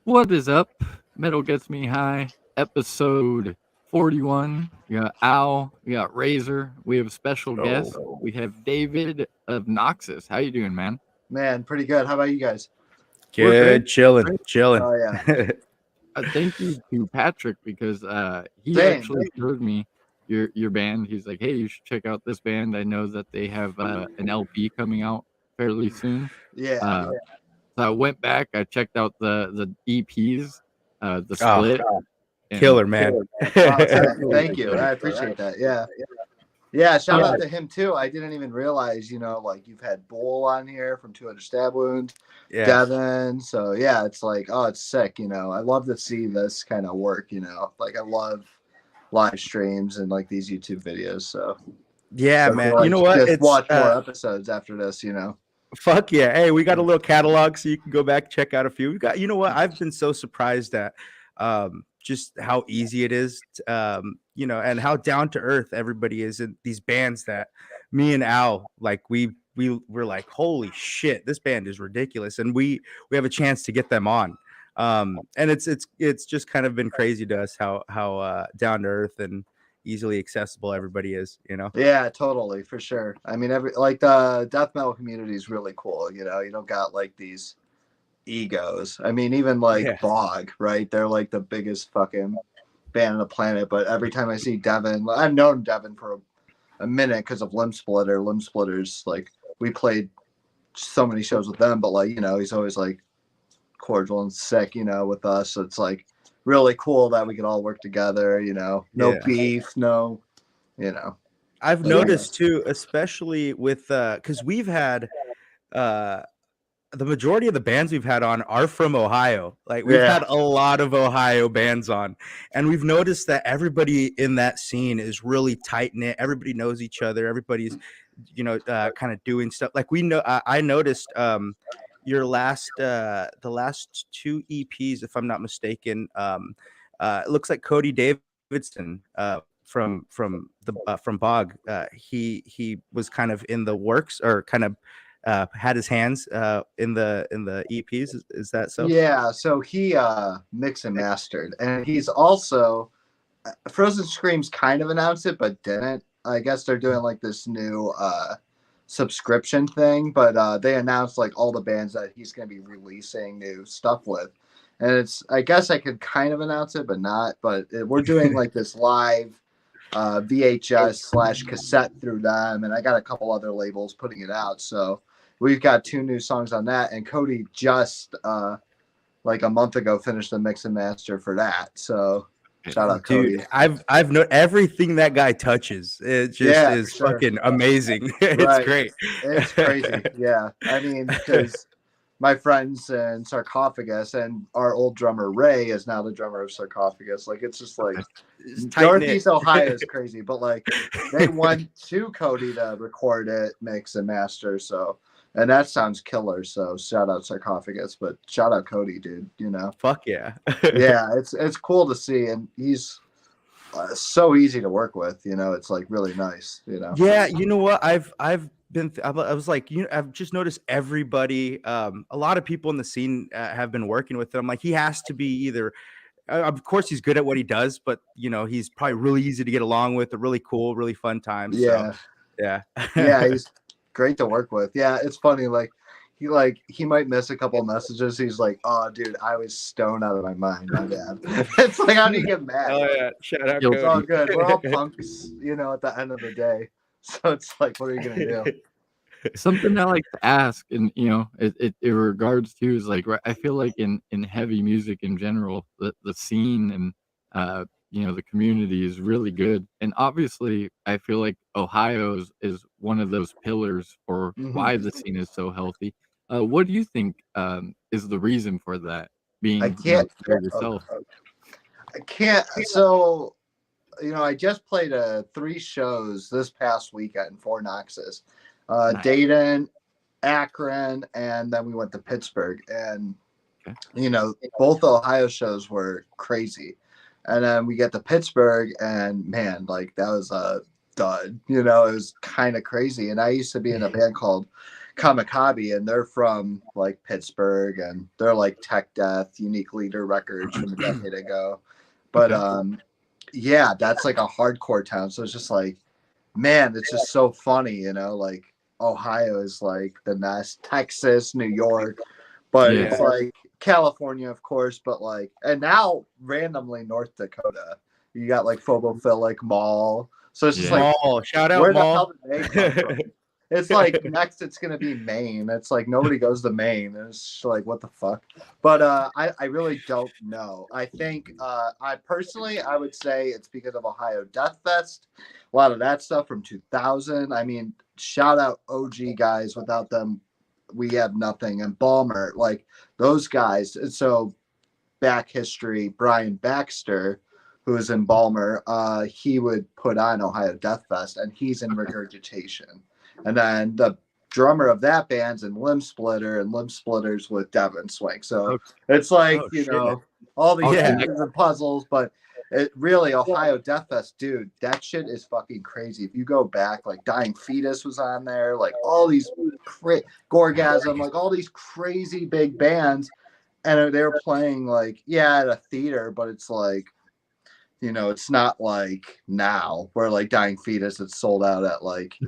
What is up? Metal Gets Me High, episode 41. We got Al, we got Razor, we have a special guest. Oh, We have David of Noxis. How you doing, man? Man, pretty good. How about you guys? We're great. good, chilling, Great. chilling. Oh yeah, Thank you to Patrick because he same. actually showed me your band. He's like, hey, you should check out this band. I know that they have an LP coming out fairly soon. Yeah, Uh, so I went back, I checked out the EPs, the Oh, split, and killer, man. thank you. I appreciate that. Yeah, yeah. Shout out to him too. I didn't even realize, like you've had Bull on here from 200 Stab Wound, Yeah, Devin. So yeah, it's like, oh, it's sick. I love to see this kind of work. Like I love live streams and like these YouTube videos. So yeah, I feel man. like You know what? just watch more episodes after this. Fuck yeah. Hey, we got a little catalog, so you can go back check out a few. We got. You know what? I've been so surprised at just how easy it is, and how down to earth everybody is in these bands that me and Al like. We were like, holy shit, this band is ridiculous, and we have a chance to get them on. And it's just kind of been crazy to us how down to earth and easily accessible everybody is. Yeah, totally, for sure. I mean, the death metal community is really cool. You don't got like these egos. I mean, even like Yeah. Bog, right? They're like the biggest fucking band on the planet. But every time I see Devin, I've known Devin for a minute because of Limb Splitter. Limb Splitters, like we played so many shows with them, but like he's always like cordial and sick, with us. So it's like really cool that we can all work together. No Yeah. beef, no, you know. I've But noticed too, especially with because we've had the majority of the bands we've had on are from Ohio. Like we've Yeah. had a lot of Ohio bands on, and we've noticed that everybody in that scene is really tight knit. Everybody knows each other. Everybody's, kind of doing stuff. Like we know, I noticed your the last two EPs, if I'm not mistaken. It looks like Cody Davidson from Bog. He was kind of in the works, or kind of had his hands in the EPs. Is that so? Yeah, so he mixed and mastered, and he's also Frozen Screams kind of announced it, but didn't. I guess they're doing like this new subscription thing, but they announced like all the bands that he's going to be releasing new stuff with, and I guess I could kind of announce it, but not. But we're doing like this live VHS/cassette through them, and I got a couple other labels putting it out, so. We've got 2 new songs on that, and Cody just like a month ago finished the mix and master for that. So shout out Cody. Dude, I've known everything that guy touches. It just is fucking amazing. It's great. It's crazy. Yeah, I mean, because my friends in Sarcophagus and our old drummer Ray is now the drummer of Sarcophagus. Like it's just like Northeast Ohio is crazy, but like they went to Cody to record it, mix and master. So. And that sounds killer. So shout out Sarcophagus, but shout out Cody, dude. Fuck yeah. Yeah, it's cool to see, and he's so easy to work with. It's like really nice. Yeah, you know what? I've been. I was like, I've just noticed everybody. A lot of people in the scene have been working with him. Like he has to be either. Of course, he's good at what he does, but he's probably really easy to get along with. A really cool, really fun time. Yeah, so, yeah, yeah. He's great to work with. Yeah, it's funny. Like he might miss a couple of messages. He's like, "Oh, dude, I was stoned out of my mind. My bad." It's like, how do you get mad? Oh yeah, shout out. It's all good. We're all punks, at the end of the day. So it's like, what are you gonna do? something I like to ask, and it regards to is like I feel like in heavy music in general, the scene and the community is really good, and obviously I feel like Ohio is one of those pillars for why the scene is so healthy. What do you think is the reason for that? Being I can't yourself. I can't. So I just played 3 shows this past weekend for Noxis. Nice. Dayton, Akron, and then we went to Pittsburgh. And, both Ohio shows were crazy. And then we get to Pittsburgh, and man, like that was a dud. It was kind of crazy. And I used to be in a band called Kamikaze, and they're from like Pittsburgh, and they're like Tech Death, Unique Leader Records from a decade ago. But yeah, that's like a hardcore town. So it's just like, man, it's just so funny, you know, like Ohio is like the nest, Texas, New York, but Yeah. it's like California, of course, but like, and now randomly North Dakota, you got like Phobophilic Mall. So it's just like, Mall. Shout out where the Mall. hell did they come from? It's like next it's gonna be Maine. It's like nobody goes to Maine. It's just like what the fuck. But I really don't know. I think I personally I would say it's because of Ohio Death Fest. A lot of that stuff from 2000. I mean, shout out OG guys. Without them, we have nothing. And Balmer, like those guys. And so back history, Brian Baxter, who is in Balmer, he would put on Ohio Death Fest, and he's in Regurgitation. And then the drummer of that band's in Limb Splitter, and Limb Splitter's with Devin Swing. So it's like, know, all these pieces and puzzles, but it really, Ohio Death Fest, dude, that shit is fucking crazy. If you go back, like Dying Fetus was on there, like all these Gorgasm, like all these crazy big bands, and they were playing like, at a theater, but it's like, you know, it's not like now where like Dying Fetus it's sold out at like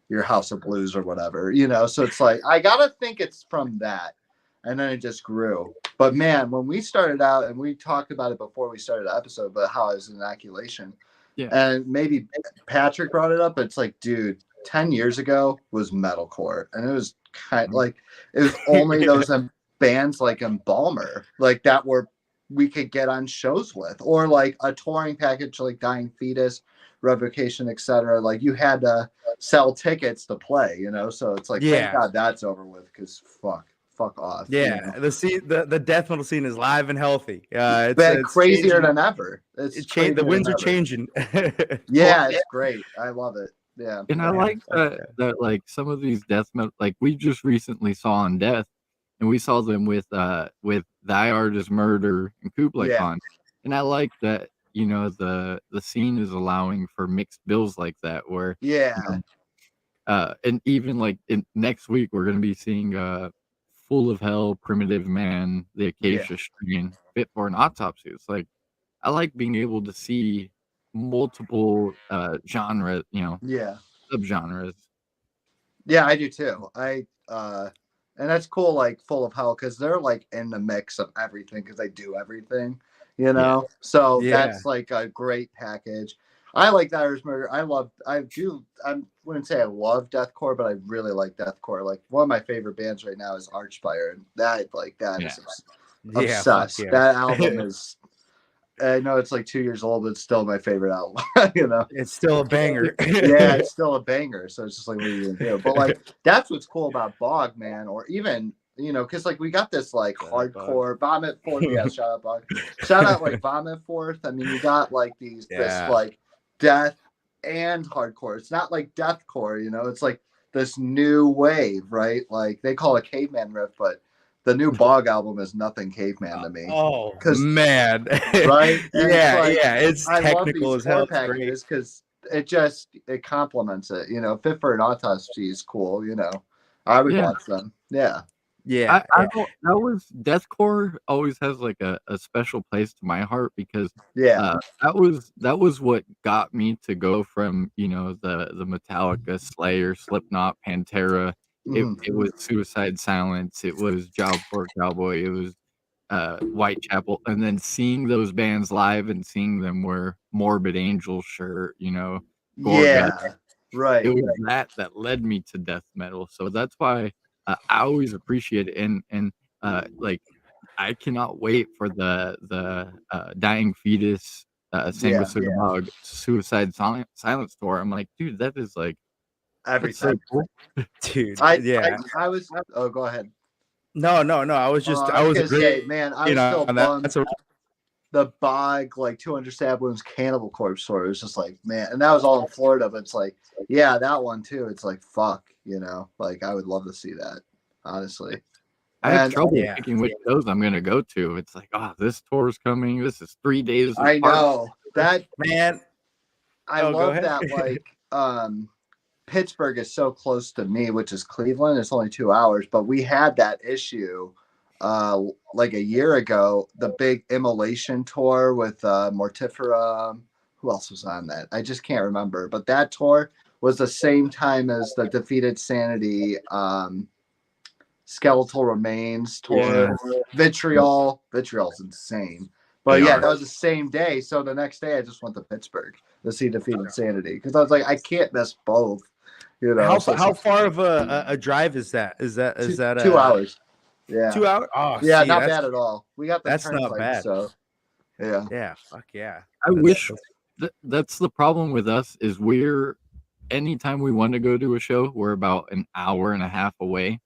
your House of Blues or whatever, you know. So it's like I gotta think it's from that, and then it just grew. But man, when we started out, and we talked about it before we started the episode, but how I was in inoculation, and maybe Patrick brought it up. But it's like, dude, 10 years ago was metalcore, and it was kind of like it was only those bands like Embalmer, like that we could get on shows with, or like a touring package like Dying Fetus, Revocation, etc. Like you had to sell tickets to play, you know. So it's like, thank God that's over with, because fuck off. Yeah, you know? the scene, the death metal scene is live and healthy. It's crazier changing. than ever. It's changing. The winds are changing. Yeah, it's great. I love it. Yeah, and I like that like some of these death metal, like we just recently saw on Death, and we saw them with Thy Art Is Murder and Kublai Khan, and I like that, you know, the scene is allowing for mixed bills like that, where you know, and even like next week we're gonna be seeing Full of Hell, Primitive Man, The Acacia Strain, Fit for an Autopsy. It's like I like being able to see multiple genres, you know, subgenres. Yeah, I do too. And that's cool, like Full of Hell, because they're like in the mix of everything, because they do everything, you know. So that's like a great package. I like the Irish Murder. I wouldn't say I love deathcore, but I really like deathcore. Like one of my favorite bands right now is Archfire, and that is obsessed. That album is. I know it's like 2 years old, but it's still my favorite album. You know, it's still a banger. It's still a banger. So it's just like, what are you gonna do? But like, that's what's cool about Bog, man, or even, you know, because like we got this like hardcore Vomit Forth. Yeah, shout out Bog. Shout out like Vomit Forth. I mean, you got like this like death and hardcore. It's not like deathcore, you know. It's like this new wave, right? Like they call it Caveman Riff, but the new Bog album is nothing caveman to me. Oh, man. Right? And it's technical as hell. Packages because it complements it. You know, Fit for an Autopsy is cool. You know, I would watch them. Yeah. I don't, that was deathcore always has like a special place to my heart, because that was what got me to go from, you know, the Metallica, Slayer, Slipknot, Pantera. It was Suicide Silence, it was Job for a Cowboy, it was Whitechapel, and then seeing those bands live and seeing them wear Morbid Angel shirt, you know, right. It was that led me to death metal, so that's why I always appreciate it, and like I cannot wait for the Dying Fetus, Sanguisugabog, Suicide Silence tour. I'm like, dude, that is like everything. So cool. Dude, I was. Oh, go ahead. No. I was just. I was great, man. I was still bummed. The Bog, like 200 Stab Wounds Cannibal Corpse tour. It was just like, man, and that was all in Florida. But it's like, that one too. It's like, fuck, you know. Like I would love to see that, honestly. I have trouble picking which shows I'm gonna go to. It's like, this tour's coming. This is 3 days. I know that, man. I love that. Like, Pittsburgh is so close to me, which is Cleveland. It's only 2 hours, but we had that issue like a year ago. The big Immolation tour with Mortifera. Who else was on that? I just can't remember. But that tour was the same time as the Defeated Sanity Skeletal Remains tour. Yeah. Vitriol's insane. But They yeah, are. that was the same day. So the next day, I just went to Pittsburgh to see Defeated Sanity because I was like, I can't miss both. You know, How far of a drive is that? Is that 2 hours? Yeah, 2 hours? Oh, yeah, see, not bad at all. We got the that's not turnpike, bad. so yeah. Yeah, fuck yeah. I wish that's the problem with us is anytime we want to go to a show, we're about an hour and a half away.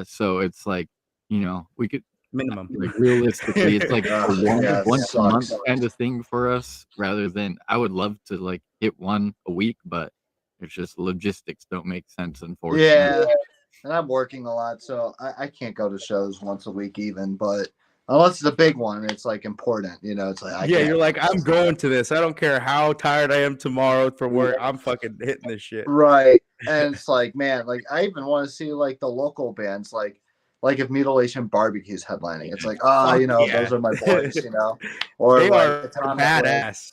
So it's like, we could Minimum. like realistically, it's like a Yeah, it once a month sucks. kind of thing for us, rather than I would love to like hit one a week, but it's just logistics don't make sense, unfortunately. Yeah, and I'm working a lot, so I can't go to shows once a week even. But unless it's a big one, it's like important. It's like I can't. You're like, I'm going to this. I don't care how tired I am tomorrow for work. I'm fucking hitting this shit. Right. And it's like, man, like I even want to see like the local bands, like if Mutilation Barbecue's headlining. It's like, those are my boys, Or They like are Atomic Blade. badass.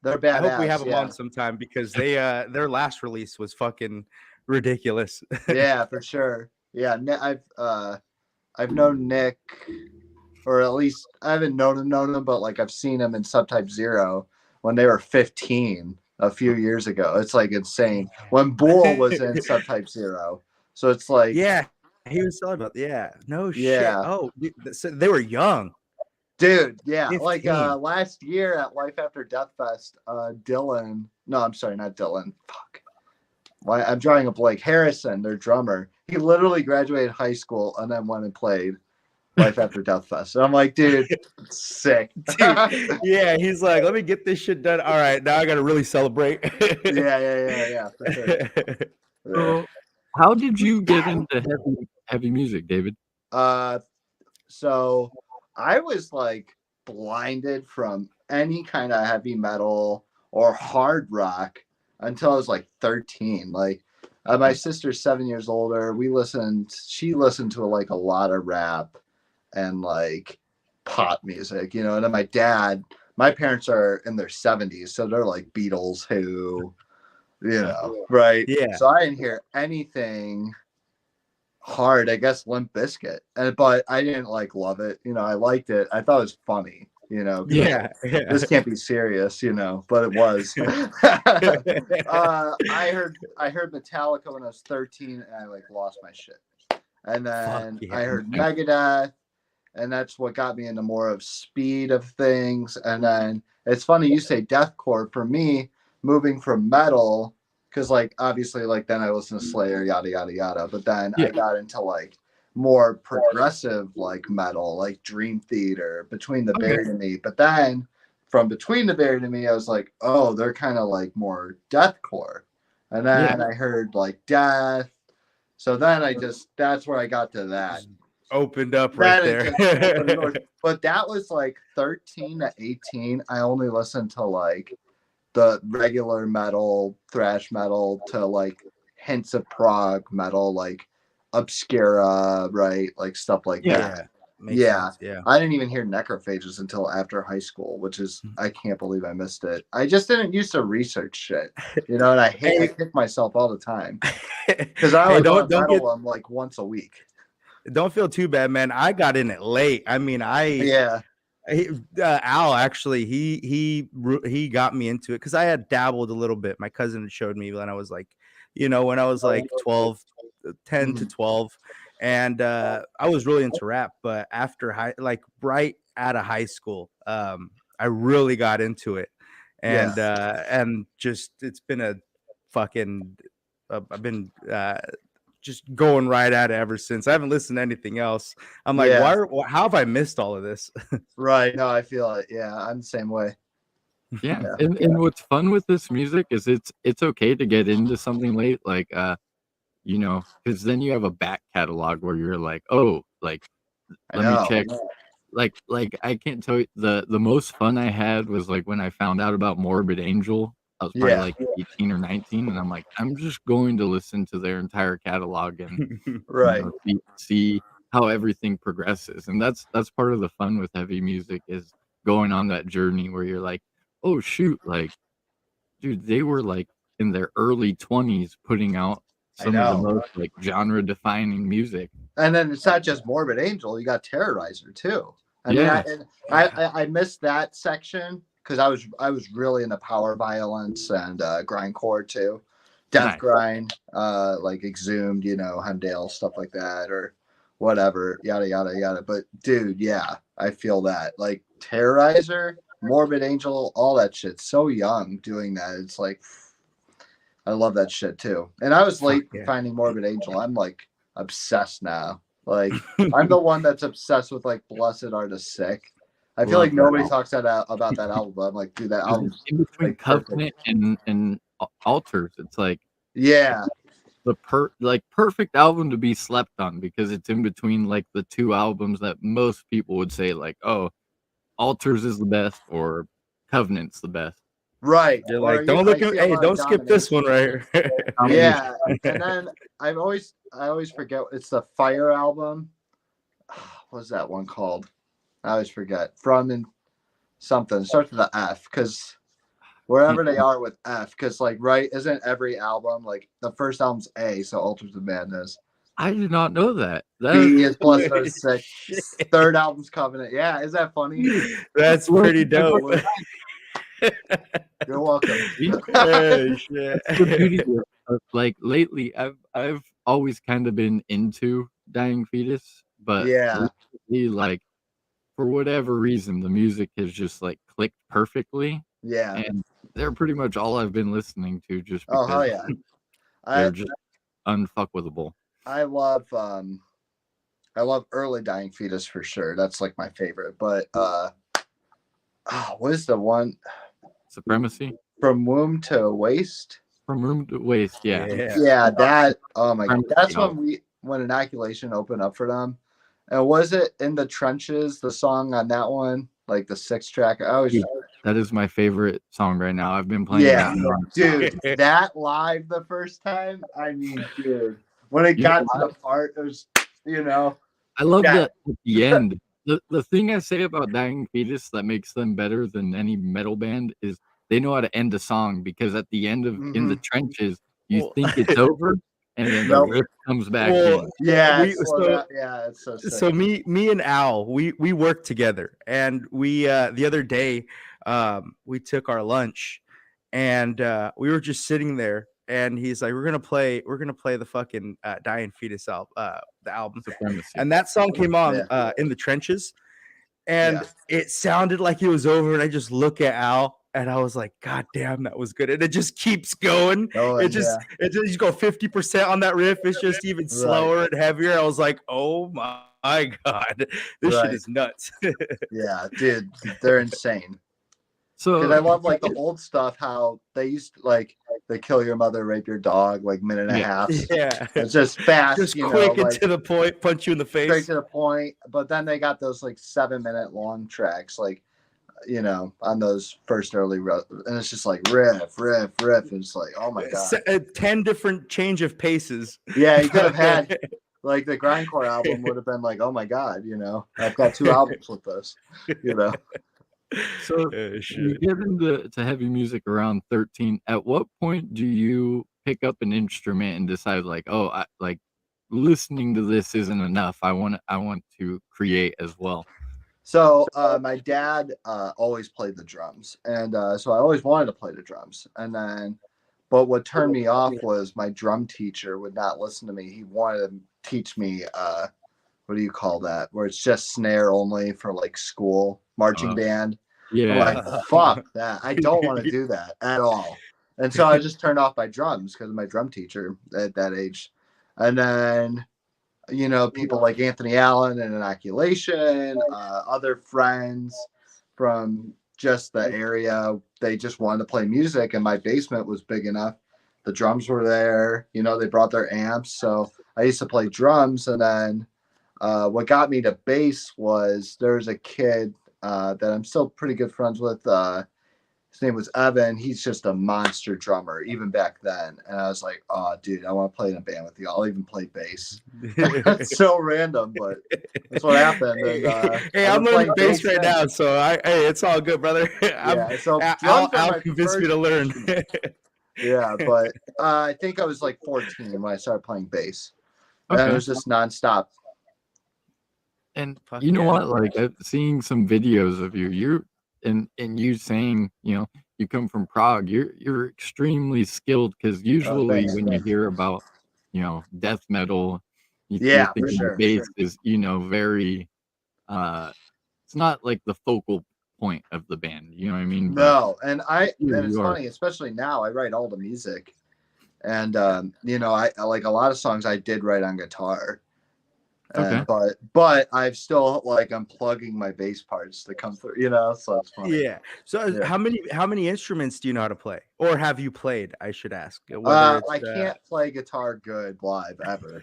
They're badass. I hope we have them on sometime because they their last release was fucking ridiculous. Yeah, for sure. Yeah, I've known Nick, or at least I haven't known him, but like I've seen him in Subtype Zero when they were 15 a few years ago. It's like insane. When Bull was in Subtype Zero. So it's like, yeah, he was talking about, no shit. Yeah. Oh, so they were young. dude, yeah. 15. Like last year at Life After Death Fest, Dylan, no, I'm sorry, not Dylan. Fuck. Why I'm drawing a blank. Harrison, their drummer, he literally graduated high school and then went and played Life After Death Fest. And I'm like, dude, sick. Dude, yeah, he's like, let me get this shit done. All right, now I got to really celebrate. Yeah, for sure. Yeah. So, how did you get into heavy music, David? So I was like blinded from any kind of heavy metal or hard rock until I was like 13. Like my sister's 7 years older. She listened to like a lot of rap and like pop music, and then my parents are in their 70s, so they're like Beatles, Who, right? Yeah. So I didn't hear anything hard. I guess Limp Bizkit, but I didn't like love it. I liked it. I thought it was funny. Yeah. This can't be serious, but it was. I heard Metallica when I was 13, and I like lost my shit. And then I heard Megadeth, and that's what got me into more of speed of things. And then it's funny you say deathcore. For me, moving from metal, because like obviously like then I listened to Slayer, yada yada yada. But then I got into like more progressive like metal, like Dream Theater, Between the Buried and Me. But then from Between the Buried and Me, I was like, oh, they're kind of like more deathcore. And then I heard like Death. So then that's where I got to that. Opened up right there. But that was like 13 to 18. I only listened to like the regular metal, thrash metal, to like hints of prog metal, like Obscura, right? Like stuff like that. Yeah. I didn't even hear Necrophages until after high school, which is, I can't believe I missed it. I just didn't used to research shit, and I kick myself all the time because I only metal them like once a week. Don't feel too bad, man. I got in it late. I mean, Al actually he got me into it because I had dabbled a little bit. My cousin showed me when I was like, when I was like 12, 10 to 12, and I was really into rap. But after right out of high school, I really got into it, and just it's been a fucking I've been just going right at it ever since. I haven't listened to anything else. I'm like, how have I missed all of this? Right. No, I feel it. Yeah, I'm the same way. Yeah. And what's fun with this music is it's okay to get into something late, like because then you have a back catalog where you're like, oh, like let me check. Like I can't tell you the most fun I had was like when I found out about Morbid Angel I was probably Yeah. like 18 or 19, and I'm like, I'm just going to listen to their entire catalog and Right. see how everything progresses. And that's part of the fun with heavy music is going on that journey where you're like, oh shoot, like dude, they were like in their early 20s putting out I some of the know. most like genre defining music. And then it's not just Morbid Angel, you got Terrorizer too. I mean, Yeah. I missed that section because I was really into power violence and grindcore too, death Nice. grind, like Exhumed, you know, Heimdall, stuff like that, or whatever, yada yada yada. But dude, yeah, I feel that. Like Terrorizer, Morbid Angel, all that shit. So young doing that. It's like I love that shit too. And I was late yeah. finding Morbid Angel. I'm like obsessed now. Like I'm the one that's obsessed with like Blessed Are the Sick. I feel Love like that nobody album. talks about that album. But I'm like, dude, that album, In between like perfect. Covenant and Altars, it's like Yeah, the perfect album to be slept on because it's in between like the two albums that most people would say like, oh, Altars is the best or Covenant's the best. right. You're Or like, don't look I at, see a hey, lot don't of skip this one Domination. right here. Yeah, and then I always forget it's the Fire album. What's that one called? I always forget. From and something. It starts with the F because wherever they are with F, because like right, isn't every album like the first album's A, so Altars of Madness. I did not know that. B is Blessed Are the Sick. Third album's Covenant. Yeah, is that funny? That's pretty dope. You're welcome. Oh, shit. That's the beauty of like lately I've always kind of been into Dying Fetus, but Yeah, lately, like for whatever reason the music has just like clicked perfectly yeah. and they're pretty much all I've been listening to just Oh hell because yeah. they're I just unfuckwithable. I love early Dying Fetus for sure. That's like my favorite. But what is the one Supremacy from womb to waist? from Room to Waste, yeah. Yeah, that. Oh my god, Supremacy that's album. when Inoculation opened up for them. And was it In the Trenches? The song on that one, like the 6 track. I always, Dude, that is my favorite song right now. I've been playing yeah, that nonstop. dude, that live the first time. I mean, dude, when it You know got to what? the part, it was, you know, I love yeah, that at the end. The thing I say about Dying Fetus that makes them better than any metal band is they know how to end a song because at the end of In the mhm. Trenches, you Well, think it's over, and then the Nope. riff comes back well, in. Yeah, we it's slow down. Yeah, it's so sick. so me and Al, we work together, and we the other day we took our lunch, and we were just sitting there, and he's like, we're gonna play the fucking Dying Fetus album, the album, Supremacy. and that song came on Yeah. In the Trenches, and Yeah. it sounded like it was over, and I just look at Al. And I was like, God damn, that was good. And it just keeps going. Oh, It just you go 50% on that riff. It's just even slower and heavier. I was like, oh my God, this shit Right. is nuts. Yeah, dude, they're insane. So Because I love like the old stuff, how they used to like they kill your mother, rape your dog, like minute and a Yeah. half. Yeah. It's just fast, Just you quick know, and like to the point, punch you in the straight face. to the point. But then they got those like 7-minute long tracks, like you know, on those first early and it's just like riff, riff, riff. And it's like, oh my god. 10 different change of paces. Yeah, you could have had like the grindcore album would have been like, oh my god, you know, I've got 2 albums with this, you know. So you get into heavy music around 13. At what point do you pick up an instrument and decide like, oh, I like listening to this isn't enough. I want to create as well. So my dad always played the drums, and so I always wanted to play the drums. And then, but what turned me off was my drum teacher would not listen to me. He wanted to teach me what do you call that? Where it's just snare only for like school marching band. Yeah. I'm like, fuck that. I don't want to do that at all. And so I just turned off my drums because of my drum teacher at that age. And then, you know, people like Anthony Allen and Inoculation, other friends from just the area, they just wanted to play music. And my basement was big enough. The drums were there. You know, they brought their amps. So I used to play drums. And then what got me to bass was there's a kid that I'm still pretty good friends with. his name was Evan. He's just a monster drummer, even back then. And I was like, oh, dude, I want to play in a band with you. I'll even play bass. That's so random, but that's what happened. And, hey, I've I'm been learning playing bass right since. now, so hey, it's all good, brother. Yeah, so Al drums are my convinced me first to learn. Yeah, but I think I was like 14 when I started playing bass. And it Okay. was just nonstop. And Fuck you know yeah. what? Like seeing some videos of you, and you saying, you come from Prague. You're extremely skilled because usually Thanks. when you hear about, death metal, you're Yeah, for thinking the sure. bass is, very. It's not like the focal point of the band. You know what I mean? But No, and here it's you are. funny, especially now. I write all the music, and I like a lot of songs I did write on guitar. Okay. But I've still like I'm plugging my bass parts to come through, so it's funny. Yeah. So Yeah. how many instruments do you know how to play, or have you played? I should ask. Whether it's I can't play guitar good live ever.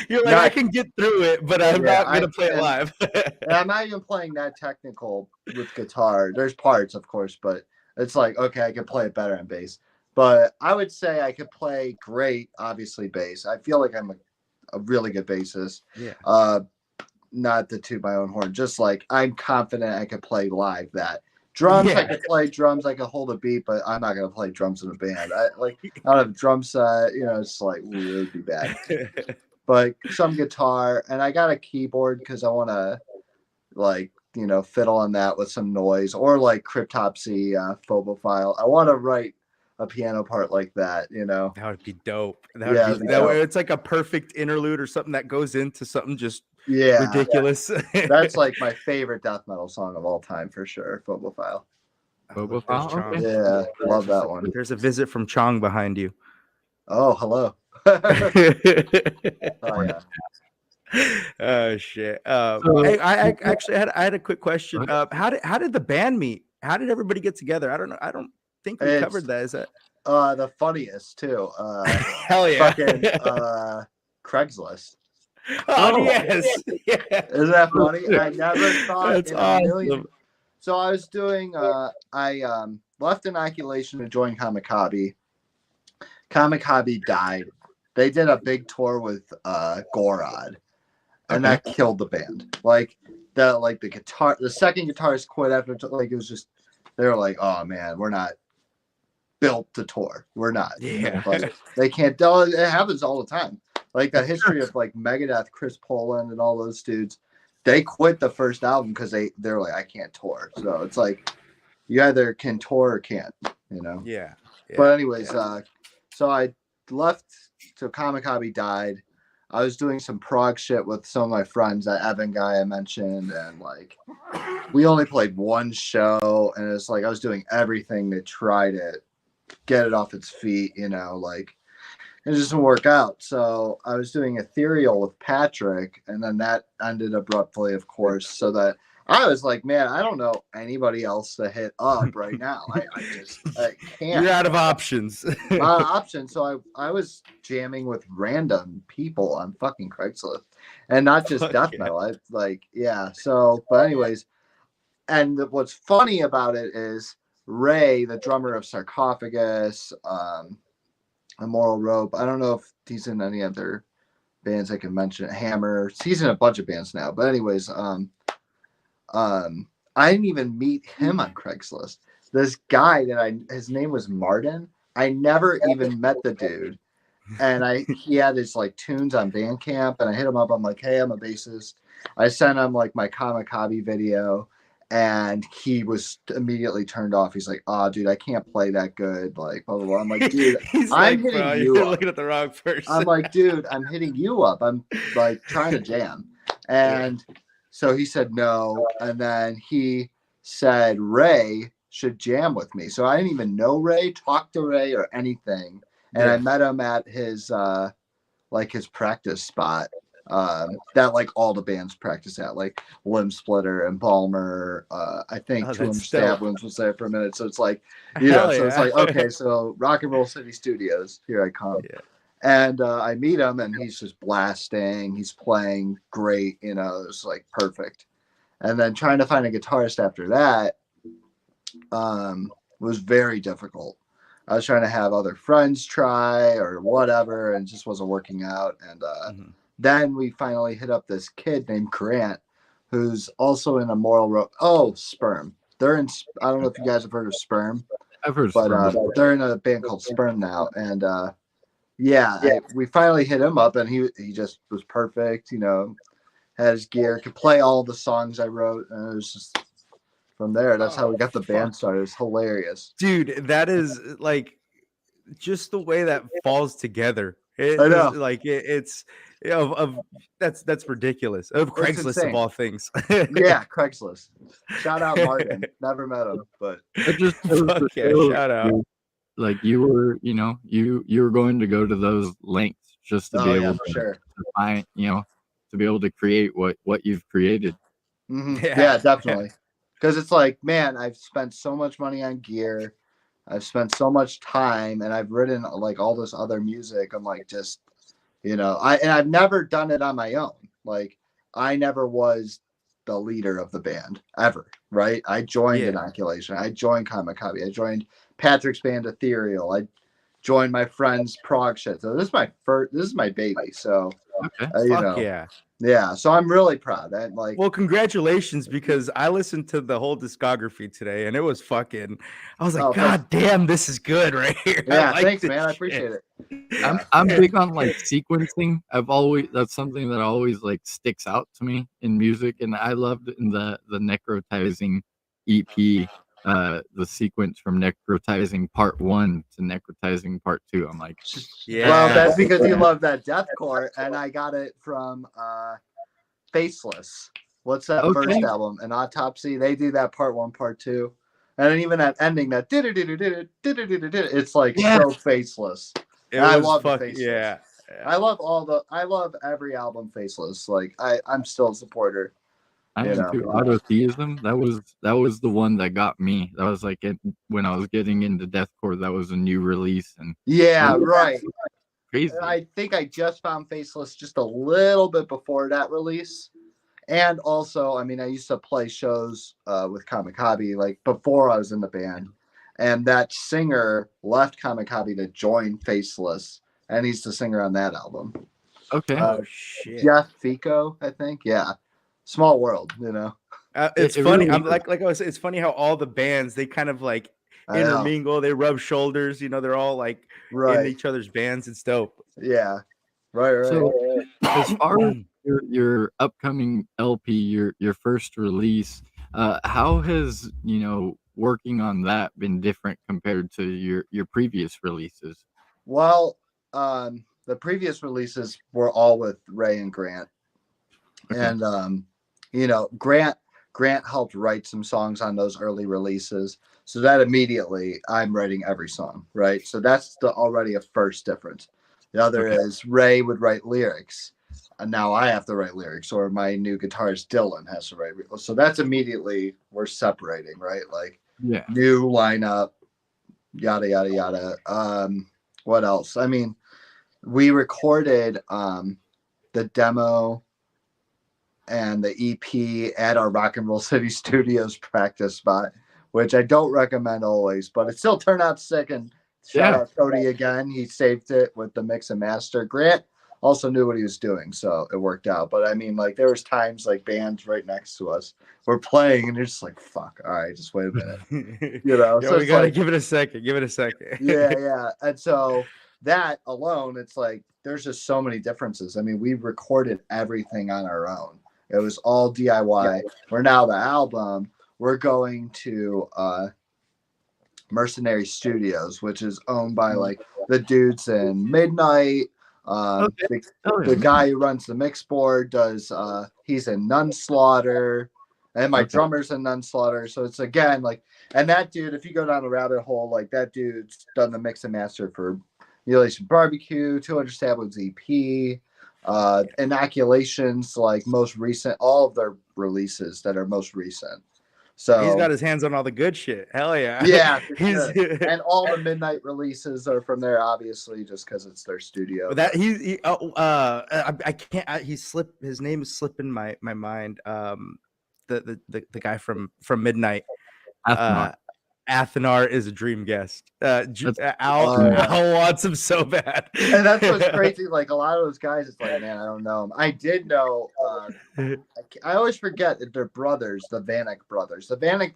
You're like, I can get through it, but I'm not gonna play it live. And I'm not even playing that technical with guitar. There's parts, of course, but it's like, okay, I can play it better on bass. But I would say I could play great, obviously, bass. I feel like I'm a really good bassist. Yeah. Not to toot my own horn, just like I'm confident I could play live that. Drums, I could play drums, I could hold a beat, but I'm not gonna play drums in a band. I don't have a drum set, it's like, ooh, it would be bad. But some guitar, and I got a keyboard because I want to fiddle on that with some noise, or like Cryptopsy, Phobophile. I want to write a piano part like that. That would be dope. It'd be dope. It's like a perfect interlude or something that goes into something just ridiculous. That's like my favorite death metal song of all time for sure. Phobophile. Okay. Yeah, love that one. There's a visit from Chong behind you. Oh, hello. Oh yeah. Oh shit. Hey, I actually had a quick question. How did the band meet? How did everybody get together? I don't know. I don't think we covered that. Is that the funniest too? Hell yeah. Fucking Craigslist. Oh yes. Yeah. Isn't that funny? I never thought That's in awesome. a million. So I was doing I left Inoculation to join Kamikabe. Kamikabe died. They did a big tour with Gorod, and that killed the band. The second guitarist quit after it was just, they were like, oh man, we're not built to tour. We're not. Yeah. They can't do it. It happens all the time. Like the history of like Megadeth, Chris Poland, and all those dudes, they quit the first album because they're like, I can't tour. So it's like you either can tour or can't, Yeah. But anyways, so I left. So Kamikabe died. I was doing some prog shit with some of my friends, that Evan guy I mentioned, and like we only played one show, and it's like I was doing everything to try to get it off its feet, it just didn't work out. So I was doing Ethereal with Patrick, and then that ended abruptly, of course, so that I was like, man, I don't know anybody else to hit up right now. I can't. You're out of options. So I was jamming with random people on fucking Craigslist, and not just death metal. So, but anyways, and what's funny about it is Ray, the drummer of Sarcophagus, Immoral Rope. I don't know if he's in any other bands I can mention. Hammer. He's in a bunch of bands now. But anyways, I didn't even meet him on Craigslist. This guy his name was Martin. I never even met the dude. And he had his like tunes on Bandcamp, and I hit him up. I'm like, hey, I'm a bassist. I sent him like my Kamikabe video, and he was immediately turned off. He's like, oh dude, I can't play that good. Like, blah, blah, blah. I'm like, dude, I'm hitting you up. Looking at the wrong person. I'm like, dude, I'm hitting you up. I'm like trying to jam. And so he said no. And then he said Ray should jam with me. So I didn't even know Ray, talk to Ray or anything. And I met him at his his practice spot that like all the bands practice at, like Limb Splitter and Balmer. I think Tomb Stab Wounds was there for a minute. So it's like, it's like, okay, so Rock and Roll City Studios, here I come. Yeah. And I meet him, and he's just blasting. He's playing great, it's like perfect. And then trying to find a guitarist after that. was very difficult. I was trying to have other friends try or whatever, and it just wasn't working out. And then we finally hit up this kid named Grant, who's also in a Sperm. They're in. I don't know if you guys have heard of Sperm. I've heard of But Sperm. they're in a band called Sperm now, and we finally hit him up, and he just was perfect. You know, had his gear, could play all the songs I wrote, and it was just from there. That's how we got the band started. It's hilarious, dude. That is like just the way that falls together. I know. It's that's ridiculous. Of Craigslist of all things. Yeah, Craigslist. Shout out Martin. Never met him, but shout out. Like you were going to go to those lengths just to be able to find, to be able to create what you've created. Yeah, definitely. Because it's like, man, I've spent so much money on gear. I've spent so much time, and I've written like all this other music. I'm like, just, I've never done it on my own. Like, I never was the leader of the band ever, right? I joined Inoculation. I joined Kamikaze. I joined Patrick's band Ethereal. I joined my friend's prog shit. So this is my baby. So yeah. So I'm really proud. Well, congratulations, because I listened to the whole discography today, and it was fucking. I was like, God damn, this is good right here. Yeah, thanks, man. I appreciate it. Yeah. I'm big on like sequencing. That's something that always like sticks out to me in music, and I loved in the Necrotizing EP. The sequence from Necrotizing Part 1 to Necrotizing Part 2. I'm like, well, that's because you love that deathcore, and I got it from Faceless. What's that first album? An Autopsy. They do that Part 1, Part 2, and then even that ending, that it's like so Faceless. I love Faceless. Yeah. I love every album Faceless. Like I'm still a supporter. I am too. Autotheism, that was the one that got me. That was like when I was getting into deathcore. That was a new release, and right. Crazy. And I think I just found Faceless just a little bit before that release, and also, I mean, I used to play shows with Kamikaze like before I was in the band, and that singer left Kamikaze to join Faceless, and he's the singer on that album. Okay. Shit. Jeff Fico, I think. Yeah. Small world, It's funny. Really I'm like I was saying, it's funny how all the bands, they kind of like intermingle, they rub shoulders, they're all like in each other's bands. It's dope. Yeah. Right. So as far as your upcoming LP, your first release, how has working on that been different compared to your previous releases? Well, the previous releases were all with Ray and Grant. Okay. And Grant helped write some songs on those early releases, so that immediately I'm writing every song, right? So that's already a first difference. The other is Ray would write lyrics, and now I have to write lyrics, or my new guitarist Dylan has to write. So that's immediately we're separating, right? Like new lineup, yada yada yada. What else? I mean, we recorded the demo and the EP at our Rock and Roll City Studios practice spot, which I don't recommend always, but it still turned out sick. And shout out Cody again. He saved it with the mix and master. Grant also knew what he was doing, so it worked out. But I mean, like, there was times like bands right next to us were playing, and you're just like, fuck, all right, just wait a minute. So we gotta give it a second. Yeah. And so that alone, it's like there's just so many differences. I mean, we recorded everything on our own. It was all DIY. We're now the album. We're going to Mercenary Studios, which is owned by like the dudes in Midnight. The guy who runs the mix board he's in Nunslaughter, and my drummer's in Nunslaughter. So it's again like, and that dude, if you go down the rabbit hole, like that dude's done the mix and master for Mutilation Barbecue, 200 Stabwood's EP. Inoculations, like most recent, all of their releases that are most recent. So he's got his hands on all the good shit. Hell yeah. Yeah. And all the Midnight releases are from there, obviously, just because it's their studio. That I can't. His name is slipping my mind. The guy from Midnight. Athenar is a dream guest. That's Al wants him so bad. And that's what's crazy. Like a lot of those guys, it's like, man, I don't know them. I did know. I always forget that they're brothers, the Vanek brothers. The Vanek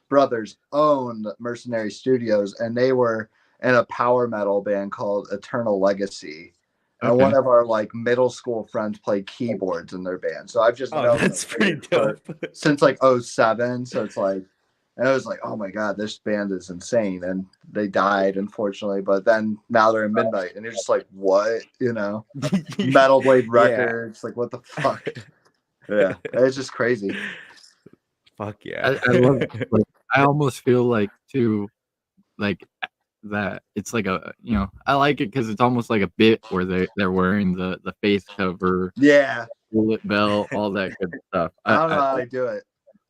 brothers owned Mercenary Studios, and they were in a power metal band called Eternal Legacy. And one of our like middle school friends played keyboards in their band. So I've just known that's them pretty dope. since like 07. So it's like, and I was like, oh my God, this band is insane. And they died, unfortunately. But then now they're in Midnight. And you're just like, what? You know, Metal Blade Records. Like, what the fuck? Yeah. It's just crazy. Fuck yeah. I love it. Like, I almost feel like, too, like, that it's like a, you know, I like it because it's almost like a bit where they're wearing the face cover, bullet bell, all that good stuff. I don't know how they do it.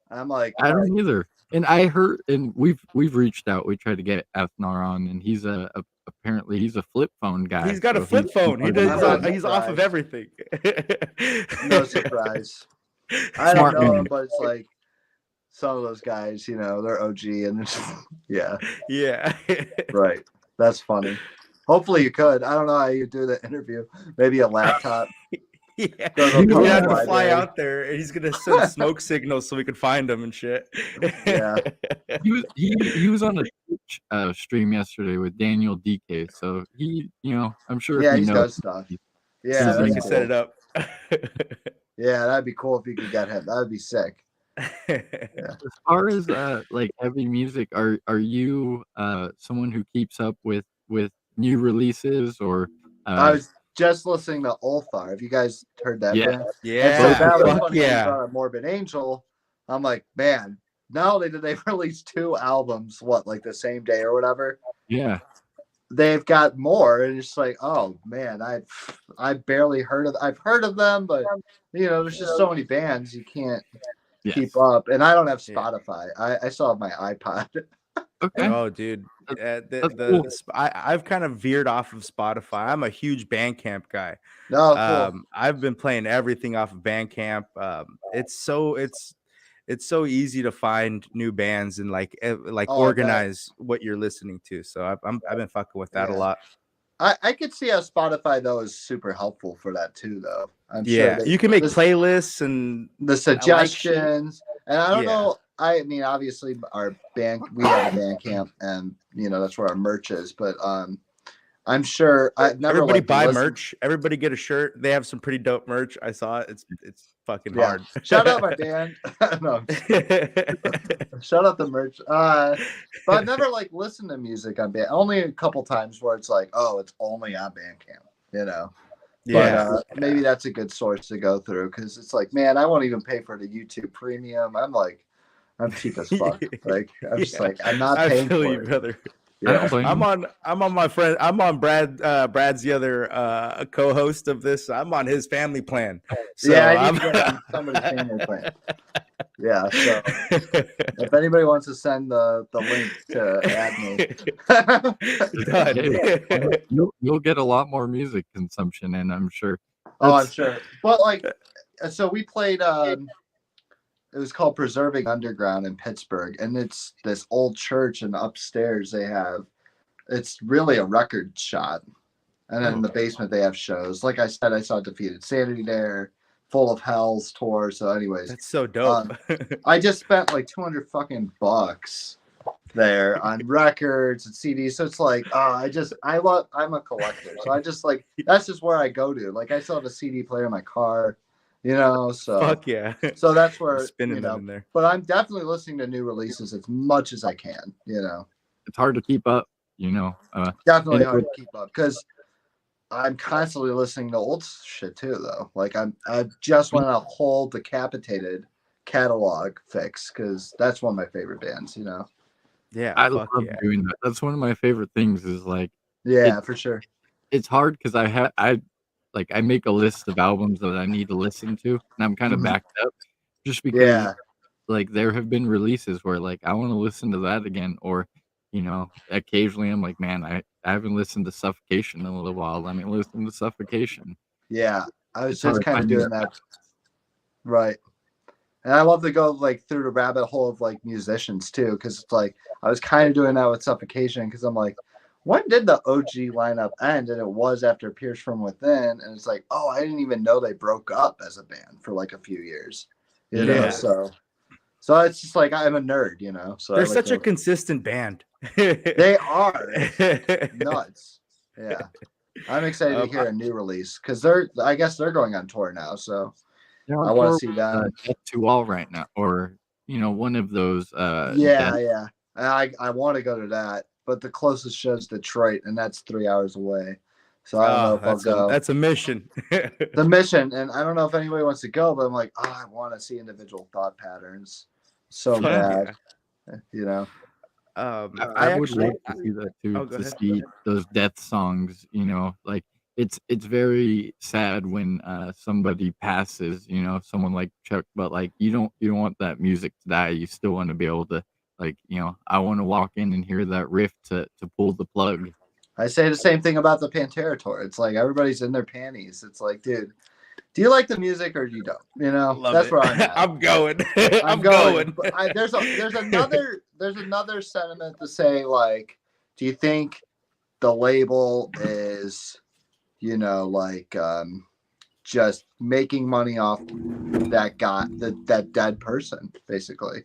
I'm like, I don't either. And I heard, and we've reached out. We tried to get Athnar on, and he's apparently he's a flip phone guy. He's got a flip phone. He's off of everything. No surprise. I don't know him, but it's like some of those guys, you know, they're OG, and yeah, right. That's funny. Hopefully you could. I don't know how you do the interview. Maybe a laptop. We have to fly out there, and he's gonna send smoke signals so we can find him and shit. Yeah. He was on a Twitch stream yesterday with Daniel DK, so he, you know, I'm sure. Yeah, he does stuff. Yeah, so we can set it up. Yeah, that'd be cool if you could get him. That would be sick. Yeah. As far as like heavy music, are you someone who keeps up with new releases, or I was just listening to Ulthar. Have you guys heard that band? Yeah. So that was funny. Morbid Angel. I'm like, man, not only did they release 2 albums, like the same day or whatever. Yeah. They've got more, and it's like, oh man, I've barely heard of. I've heard of them, but you know, there's just so many bands you can't keep up. And I don't have Spotify. I still have my iPod. Okay. Oh, dude. Cool. I've kind of veered off of Spotify. I'm a huge Bandcamp guy. No, cool. I've been playing everything off of Bandcamp. It's so easy to find new bands and organize what you're listening to. So I've been fucking with that a lot. I could see how Spotify though is super helpful for that too, though. I'm sure you can make playlists and the suggestions. And I don't know. I mean, obviously, our band, we have a Bandcamp, and you know that's where our merch is. But I'm sure everybody buy merch. Everybody get a shirt. They have some pretty dope merch. I saw it. It's fucking hard. Shout out my band. No, shout out the merch. But I've never listened to music on Band. Only a couple times where it's like, oh, it's only on Bandcamp. You know. But maybe that's a good source to go through because it's like, man, I won't even pay for the YouTube Premium. I'm cheap as fuck. I'm just I'm not paying for it. Brother. Yeah. I'm on my friend. I'm on Brad's the other co-host of this. I'm on his family plan. So I need to get on somebody's family plan. Yeah. So if anybody wants to send the link to add me, you'll get a lot more music consumption, and I'm sure. I'm sure. But so we played. It was called Preserving Underground in Pittsburgh, and it's this old church, and upstairs it's really a record shop, and then in the basement they have shows. Like I said, I saw Defeated Sanity there, Full of Hell's tour. So, anyways, that's so dope. I just spent like $200 fucking bucks there on records and CDs. So it's like, I'm a collector, so I just that's just where I go to. Like I still have a CD player in my car. You know, so fuck yeah. So that's where spinning them in there. But I'm definitely listening to new releases as much as I can. You know, it's hard to keep up. You know, definitely hard to keep up because I'm constantly listening to old shit too. Though, I just want a whole Decapitated catalog fix because that's one of my favorite bands. You know. Yeah, I love doing that. That's one of my favorite things. Is for sure. It's hard because I make a list of albums that I need to listen to, and I'm kind of backed up just because there have been releases where I want to listen to that again, or you know, occasionally I'm like, man, I haven't listened to Suffocation in a little while. Let me listen to Suffocation. Yeah, I was just kind of doing that. Right. And I love to go like through the rabbit hole of like musicians too, because it's like I was kind of doing that with Suffocation, because I'm like, when did the OG lineup end? And it was after Pierce from Within, and it's like, oh, I didn't even know they broke up as a band for like a few years, you know. Yeah. So it's just like I'm a nerd, you know. So They're like such a consistent band. they are nuts. Yeah, I'm excited to hear I- a new release because I guess they're going on tour now, so They're I on want tour to see with, them. Death to All right now, or one of those. Yeah, Death. yeah. I want to go to that, but the closest show is Detroit, and that's 3 hours away. So I don't know if I'll go. That's a mission. The mission, and I don't know if anybody wants to go, but I'm like, I want to see individual thought patterns so Fuck bad, yeah. you know. I would love to see that too. Oh, go To ahead. see those death songs, like it's very sad when somebody passes, someone like Chuck. But like you don't want that music to die. You still want to be able to I want to walk in and hear that riff to pull the plug. I say the same thing about the Pantera tour. It's like everybody's in their panties. It's like, dude, do you like the music or you don't? You know, Love that's it. where I'm at. I'm going. I'm going. But there's another sentiment to say, like, do you think the label is, just making money off that guy, that dead person, basically?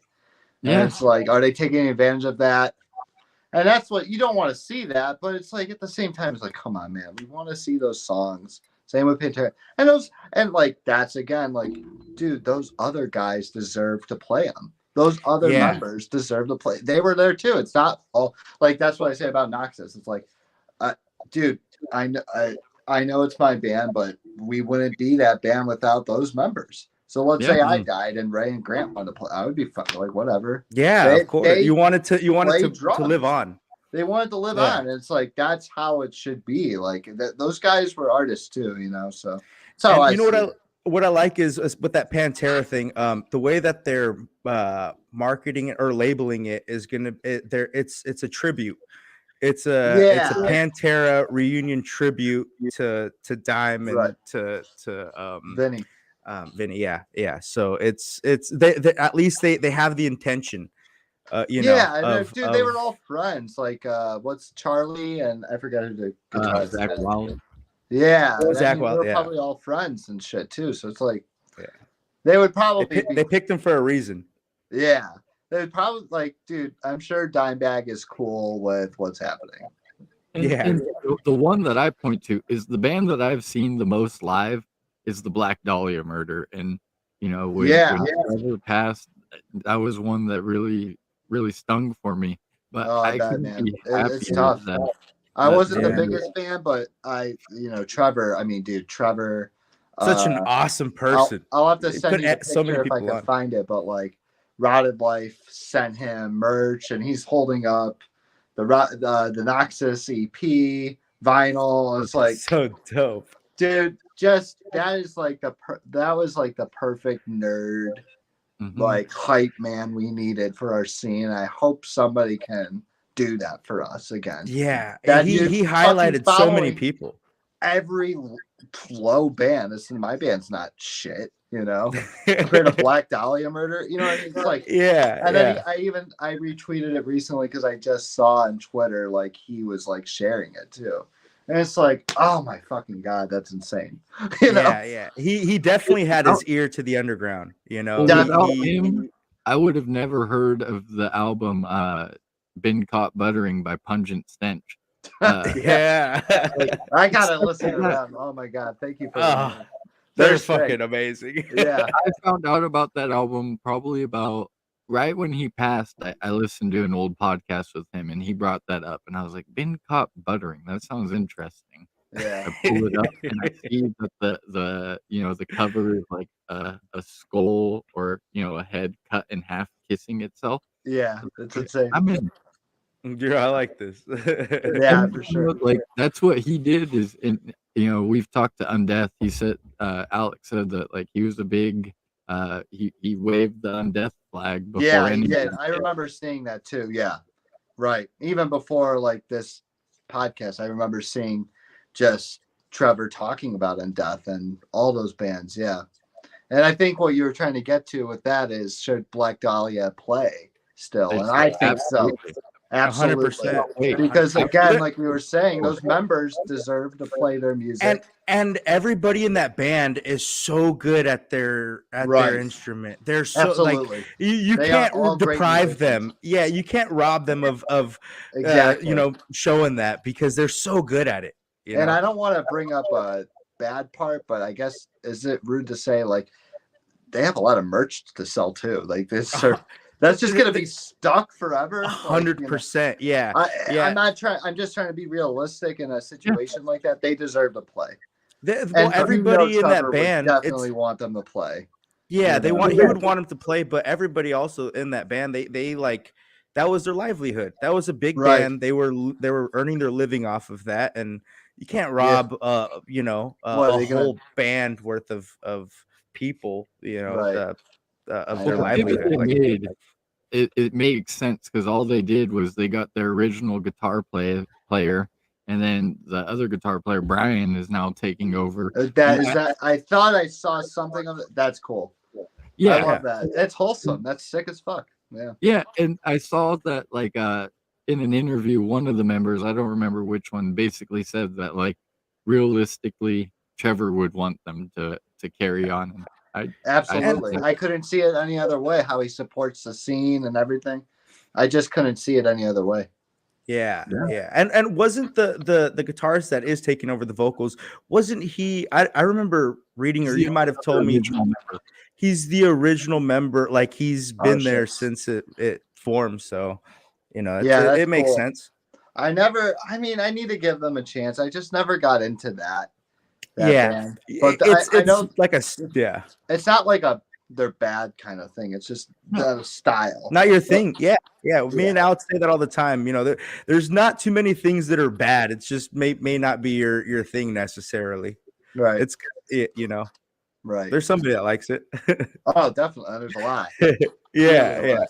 And Yeah. it's like, are they taking advantage of that? And that's what you don't want to see that, but it's like at the same time, it's like, come on, man, we want to see those songs. Same with Pantera, and like that's again, like, dude, those other guys deserve to play them. Those other members deserve to play. They were there too. It's not all like that's what I say about Noxis. It's like, dude, I know it's my band, but we wouldn't be that band without those members. So let's say I died and Ray and Grant wanted to play. I would be fun, like whatever. Yeah, of course. You wanted to live on. They wanted to live on. And it's like that's how it should be. Like those guys were artists too, So what I like is with that Pantera thing. The way that they're marketing it or labeling it is it's a tribute. It's a Pantera reunion tribute to Dime and to Vinny. Vinny, yeah. So it's they at least they have the intention. Dude, they were all friends. Like, what's Charlie and I forgot who the guitar. Zach Wild. Yeah, Zach Wild. They were probably all friends and shit too. So it's like, they would probably they picked them for a reason. Yeah, they would probably like, dude. I'm sure Dimebag is cool with what's happening. And the one that I point to is the band that I've seen the most live is the Black Dahlia Murder, and when Trevor passed, that was one that really stung for me. But I couldn't be happy. It's tough. I wasn't the biggest fan, but Trevor. I mean, dude, Trevor. Such an awesome person. I'll have to send you a picture if I can find it. But like, Rotted Life sent him merch, and he's holding up the Noxis EP vinyl. It's like so dope, dude. Just that is like that was like the perfect nerd, like hype man we needed for our scene. I hope somebody can do that for us again. Yeah, and he highlighted so many people. Every low band. My band's not shit, Compared to Black Dahlia Murder, what I mean? It's like And then I retweeted it recently because I just saw on Twitter like he was like sharing it too. And it's like, oh my fucking God, that's insane. Yeah. He definitely had his ear to the underground, Without him, I would have never heard of the album Been Caught Buttering by Pungent Stench. Like, I gotta listen to them. Oh my God, thank you for that. They're fucking amazing. Yeah. I found out about that album probably about right when he passed. I listened to an old podcast with him and he brought that up and I was like, Been Caught Buttering. That sounds interesting. Yeah. I pull it up and I see that the cover is like a skull or a head cut in half kissing itself. Yeah, it's insane. I'm in. Yeah, I like this. Yeah, for sure. Like that's what he did is we've talked to Undeath. He said Alex said that like he was a big he waved the Undeath flag before he did. I remember seeing that too. Yeah. Right. Even before like this podcast, I remember seeing just Trevor talking about Undeath and all those bands. Yeah. And I think what you were trying to get to with that is, should Black Dahlia play still? And I think so. Absolutely. 100%. Because again, like we were saying, those members deserve to play their music. And everybody in that band is so good at their instrument. They're so Absolutely. like you can't deprive them. Yeah, you can't rob them of exactly. Showing that, because they're so good at it. And I don't want to bring up a bad part, but I guess, is it rude to say, like, they have a lot of merch to sell too? Like this, that's just gonna be stuck forever. 100%. Yeah. I'm not trying. I'm just trying to be realistic in a situation like that. They deserve to play. Well, everybody in that band definitely want them to play. Yeah, he would want them to play, but everybody also in that band, they like, that was their livelihood. That was a big band. They were earning their living off of that, and you can't rob a whole band worth of people, of their livelihood. It made sense, because all they did was they got their original guitar player, and then the other guitar player, Brian, is now taking over. I thought I saw something of it. That's cool. Yeah, I love that. It's wholesome. That's sick as fuck. Yeah, and I saw that, like, in an interview, one of the members, I don't remember which one, basically said that, like, realistically, Trevor would want them to carry on. Absolutely. I couldn't see it any other way, how he supports the scene and everything. I just couldn't see it any other way. Yeah. And wasn't the guitarist that is taking over the vocals, wasn't he? I remember reading, or you might have told me, he's the original member. Like, he's been there since it formed. So, it makes sense. I need to give them a chance. I just never got into that band. But it's I know, like it's not like they're bad kind of thing. It's just the style. Not your thing. Yeah. Me and Alex say that all the time. There's not too many things that are bad. It's just may not be your thing necessarily. Right. It's right. There's somebody that likes it. Oh, definitely. There's a lot. Yeah.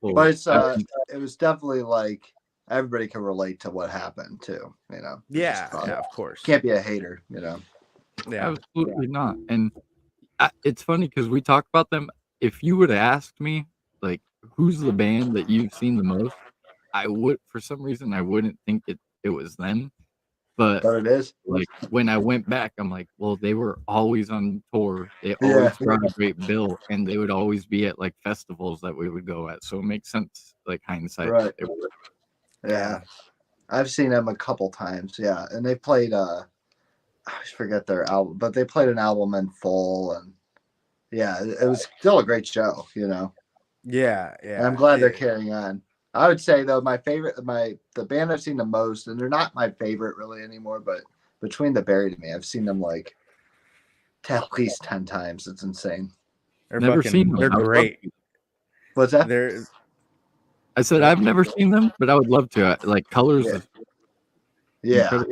But it's it was definitely like, everybody can relate to what happened too. Yeah, of course. Can't be a hater. Yeah, absolutely not. And it's funny, because we talk about them. If you would have asked me, like, who's the band that you've seen the most, for some reason, I wouldn't think it was them. But it is. Like, when I went back, I'm like, well, they were always on tour. They always brought a great bill, and they would always be at, like, festivals that we would go at. So it makes sense, like, hindsight. Right. Yeah. I've seen them a couple times. Yeah. And they played I forget their album, but they played an album in full, and it was still a great show, Yeah. And I'm glad they're carrying on. I would say, though, my favorite, the band I've seen the most, and they're not my favorite really anymore, but Between the Buried and Me, I've seen them like at least 10 times. It's insane. Never seen them. They're great. What's that? I said I've never seen them, but I would love to. Like, Colors. Yeah.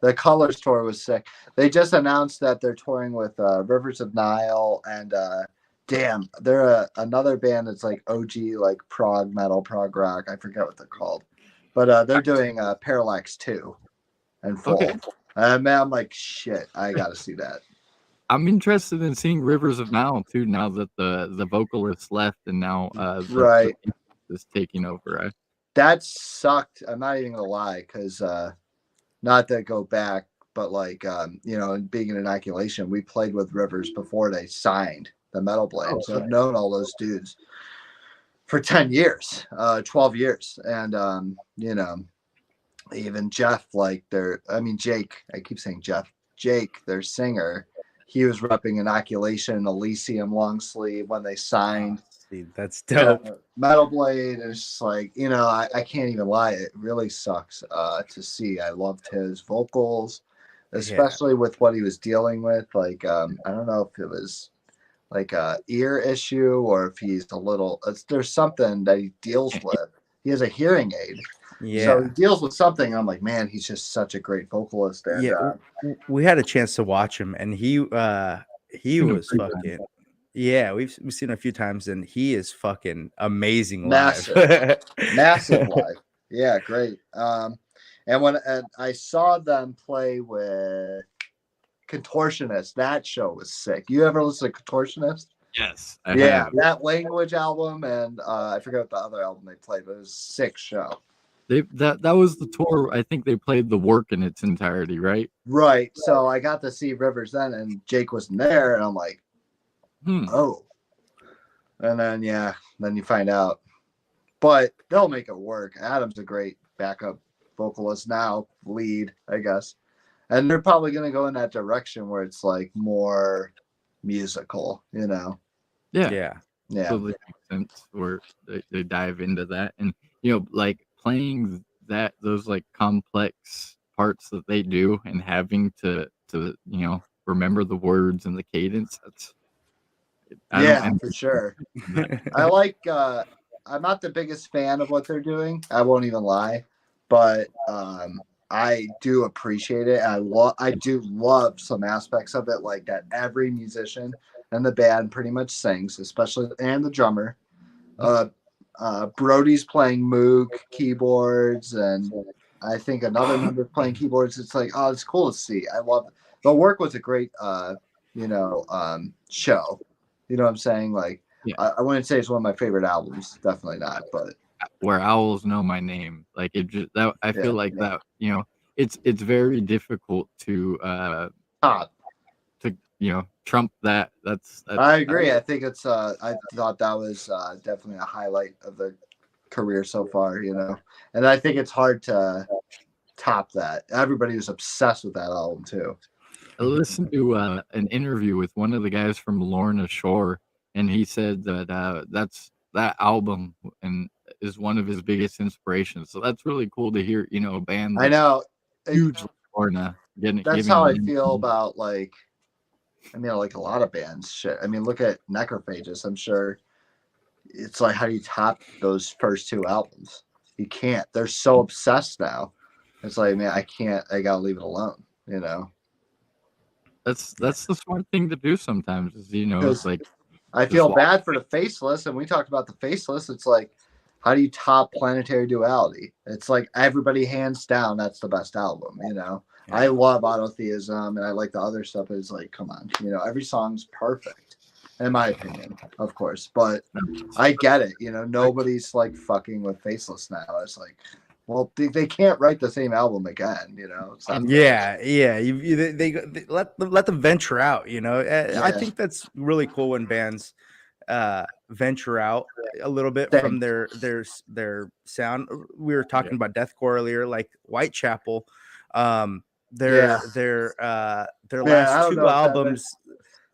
The Colors tour was sick. They just announced that they're touring with Rivers of Nile, and they're another band that's like OG, like prog metal, prog rock. I forget what they're called, but they're doing Parallax 2 and full. Okay. Man, I'm like, shit, I gotta see that. I'm interested in seeing Rivers of Nile too, now that the vocalist left, and now right is taking over. That sucked. I'm not even gonna lie, because not to go back, but like and being an Inoculation, we played with Rivers before they signed the Metal Blade. So I've known all those dudes for 10 years, 12 years. And even Jeff, like Jake, I keep saying Jeff, Jake, their singer, he was repping Inoculation and Elysium long sleeve when they signed. That's dope. Metal Blade is just like, I can't even lie. It really sucks to see. I loved his vocals, especially with what he was dealing with. Like, I don't know if it was like a ear issue, or if he's there's something that he deals with. He has a hearing aid. Yeah. So he deals with something. And I'm like, man, he's just such a great vocalist. And, we had a chance to watch him, and he was fucking. Yeah, we've seen him a few times, and he is fucking amazing live. Massive live. Yeah, great. And I saw them play with Contortionist. That show was sick. You ever listen to Contortionist? Yes, I Yeah, have. that Language album, and I forget what the other album they played, but it was a sick show. That was the tour. I think they played The Work in its entirety, right? Right. So I got to see Rivers then, and Jake wasn't there, and I'm like, oh. And then then you find out. But they'll make it work. Adam's a great backup vocalist now, lead, I guess. And they're probably going to go in that direction where it's like more musical, you know? Yeah. Yeah. Totally makes sense where they dive into that. And, you know, like playing those like complex parts that they do and having to, you know, remember the words and the cadence. I don't Yeah, for sure. that. I like, I'm not the biggest fan of what they're doing. I won't even lie. But I do appreciate it. I do love some aspects of it, like that every musician in the band pretty much sings, especially and the drummer. Brody's playing Moog keyboards, and I think another member playing keyboards. It's like, oh, it's cool to see. I love it. The Work was a great, show. You know what I'm saying? Like, Yeah. I wouldn't say it's one of my favorite albums. Definitely not, but. Where owls know my name, like it just that I feel like that, you know, it's very difficult to you know, trump that. That's I agree. I think it's I thought that was definitely a highlight of the career so far, you know, and I think it's hard to top that. Everybody was obsessed with that album too. I listened to an interview with one of the guys from Lorna Shore, and he said that that album and is one of his biggest inspirations. So that's really cool to hear. You know, a band. I know. Huge Lorna. That's how I feel about like. I mean, like a lot of bands. Shit. I mean, look at Necrophagus. I'm sure it's like, how do you top those first two albums? You can't. They're so obsessed now. It's like, man, I can't. I gotta leave it alone. You know. That's the smart thing to do sometimes. Is, you know, it's like I feel bad for the Faceless, and we talked about the Faceless. It's like, how do you top Planetary Duality? It's like everybody hands down that's the best album. You know. Yeah. I love Autotheism, and I like the other stuff. It's like, come on, you know, every song's perfect, in my opinion, of course. But I get it. You know, nobody's like fucking with Faceless now. It's like, well, they can't write the same album again, you know. Yeah. They let them venture out. You know, I think that's really cool when bands venture out a little bit from their sound. We were talking about deathcore earlier, like Whitechapel. Their last two albums,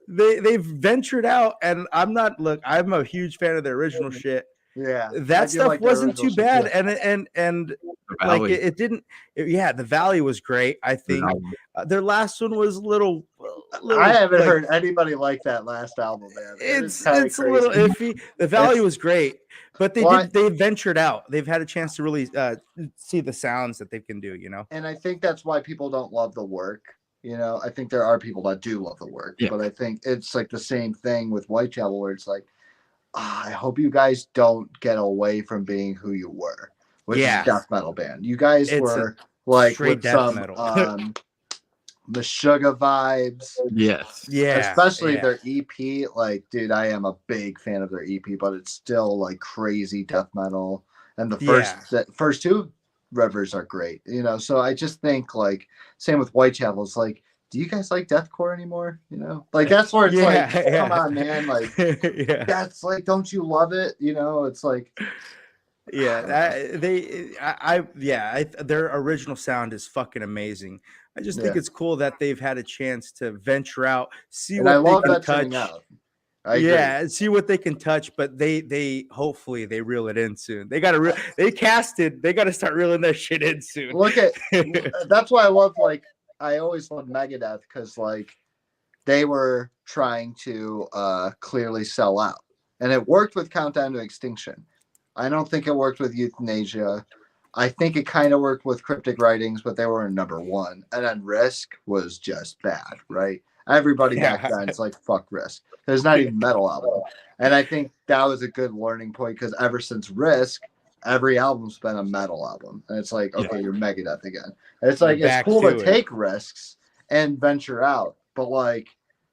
they've ventured out, and I'm a huge fan of their original shit. Yeah, that stuff like wasn't too bad, and like it didn't. The Valley was great. I think their last one was a little I haven't heard anybody like that last album, man. It's a little iffy. The Valley was great, but they ventured out. They've had a chance to really see the sounds that they can do, you know. And I think that's why people don't love The Work. You know, I think there are people that do love The Work, but I think it's like the same thing with Whitechapel, where it's like, I hope you guys don't get away from being who you were, which is a death metal band. You guys were like with some Meshuggah vibes. Yes. Yeah. Especially their EP. Like, dude, I am a big fan of their EP, but it's still like crazy death metal. And the first two Rivers are great, you know. So I just think like same with Whitechapel. It's like, do you guys like deathcore anymore? You know, like that's where it's come on, man. Like, that's like, don't you love it? You know, it's like, their original sound is fucking amazing. I just think it's cool that they've had a chance to venture out, see what they can touch. See what they can touch, but they hopefully they reel it in soon. They got to start reeling their shit in soon. Look at that's why I love I always loved Megadeth, because like they were trying to clearly sell out, and it worked with Countdown to Extinction. I don't think it worked with Euthanasia. I think it kind of worked with Cryptic Writings, but they were in number one. And then Risk was just bad, right? Everybody back then's like, fuck Risk. There's not even metal album. And I think that was a good learning point, because ever since Risk, every album's been a metal album. And it's like, okay, you're Megadeth again. And it's like, it's cool to take risks and venture out. but like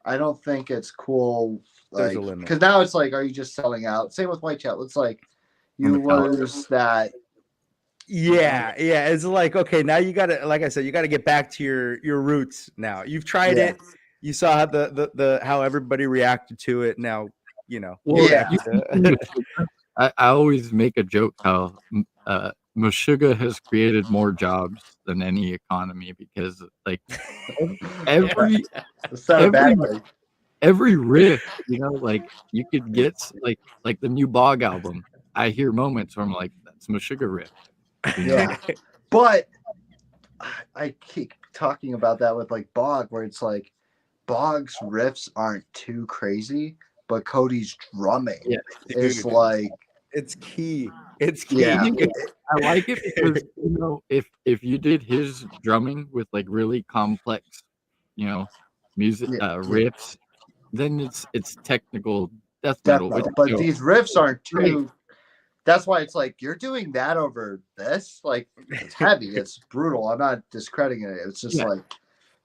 I don't think it's cool. There's Like a limit. because now it's like, are you just selling out? Same with White Chat. It's like On you the couch. lose that. Yeah, yeah. It's like, okay, now you gotta, like I said, you gotta get back to your roots now. You've tried Yeah. it, you saw how the how everybody reacted to it. Now, Well, get back Yeah. to I always make a joke how Meshuggah has created more jobs than any economy because like every It's not a every bad thing. every riff, like you could get like the new Bog album. I hear moments where I'm like, that's Meshuggah riff. Yeah. But I keep talking about that with like Bog, where it's like Bog's riffs aren't too crazy, but Cody's drumming Yeah, is dude. like It's key. It's key. Yeah. I like it because if you did his drumming with like really complex, music riffs, then it's technical death metal. Which, definitely. But these riffs aren't great. too. That's why it's like you're doing that over this. Like it's heavy, it's brutal. I'm not discrediting it. It's just Yeah. like,